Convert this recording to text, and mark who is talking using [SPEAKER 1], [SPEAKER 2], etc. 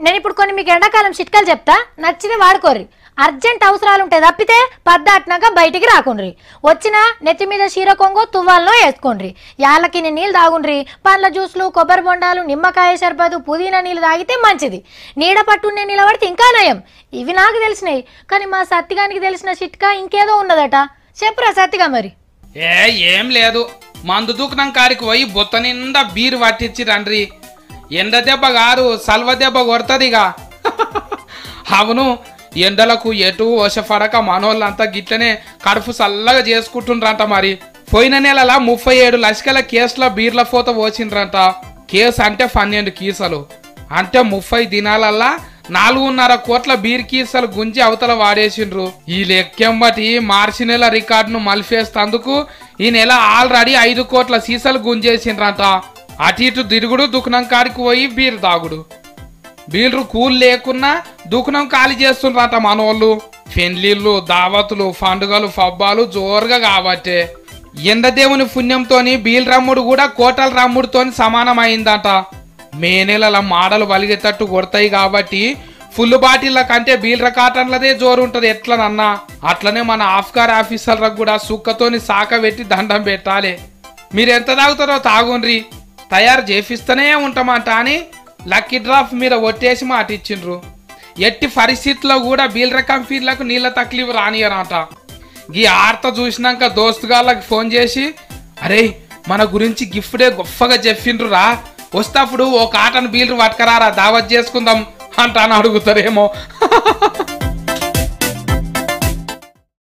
[SPEAKER 1] నేను ఇప్పుడు కొన్ని మీకు ఎండాకాలం చిట్కాలు చెప్తా, నచ్చితే వాడుకోర్రి. అర్జెంట్ అవసరాలు ఉంటాయి తప్పితే పద్దాటినాక బయటికి రాకుండ్రి. వచ్చిన నెత్తి మీద చీర కొంగు తువ్వాల్లో వేసుకోండ్రి. యాళ్ళకి నీళ్ళు తాగుండ్రి. పండ్ల జ్యూస్లు, కొబ్బరి బొండాలు, నిమ్మకాయ షర్బతు, పుదీనా నీళ్ళు తాగితే మంచిది. నీడ పట్టునే నిలబడితే ఇంకా నయం. ఇవి నాకు తెలిసినాయి, కానీ మా సత్తిగానికి తెలిసిన చిట్కా ఇంకేదో ఉన్నదట. చెప్పురా సత్తిగా మరి.
[SPEAKER 2] ఏం లేదు, మందు దూకునం కాడికి పోయి బొత్త నిండా బీరు పట్టించి రండ్రి. ఎండ దెబ్బ గారు సల్వ దెబ్బ కొడుతుందిగా. అవును, ఎండలకు ఎటు వశపడక మనోళ్ళంతా గిట్లనే కడుపు చల్లగా చేసుకుంటుండ్రంట. మరి పోయిన నెలల 37 లక్షల కేసుల బీర్ల పోత పోసిండ్రంట. కేసు అంటే 12 కీసలు అంటే 30 దినాలల్లా 4.5 కోట్ల బీర్ కీసలు గుంజి అవతల వాడేసిండ్రు. ఈ లెక్కెం బట్టి మార్చి నెల రికార్డును మలిపేస్తందుకు ఈ నెల ఆల్రెడీ 5 కోట్ల సీసాలు గుంజేసిండ్రంట. అటు ఇటు దిరుగుడు, దుకుణం కాడికి పోయి బీర్ తాగుడు. బీర్లు కూల్ లేకున్నా దుకుణం ఖాళీ చేస్తుండ్రట మనోళ్ళు. పెండ్లిళ్ళు, దావతులు, పండుగలు, పబ్బాలు జోరుగా కాబట్టే ఎండదేవుని పుణ్యంతోని బీల్ రమ్ముడు కూడా కోటల రమ్ముడితోని సమానమైందట. మే నెలల మాడలు వలిగేటట్టు కొడతాయి కాబట్టి ఫుల్ బాటిల్ల కంటే బీల్ర కాటన్లదే జోరు ఉంటది ఎట్లనన్నా. అట్లనే మన ఆఫ్కార్ ఆఫీసర్లకు కూడా సుక్కతోని సాక పెట్టి దండం పెట్టాలి. మీరెంత తాగుతారో తాగుండ్రి, తయారు చేపిస్తూనే ఉంటామంట అని లక్కీ డ్రాప్ మీద ఒట్టేసి మాట ఇచ్చిండ్రు. ఎట్టి పరిస్థితుల్లో కూడా బీల్ర కంపెనీలకు నీళ్ళ తక్లీఫ్ రానియరంట. ఈ ఆర్త చూసినాక దోస్తుగాళ్ళకి ఫోన్ చేసి, అరే మన గురించి గిఫ్టే గొప్పగా చెప్పిండ్రు రా, వస్తప్పుడు ఓ కాటన్ బీల్రు పట్టుకరారా దావత్ చేసుకుందాం అంటాను అడుగుతారేమో.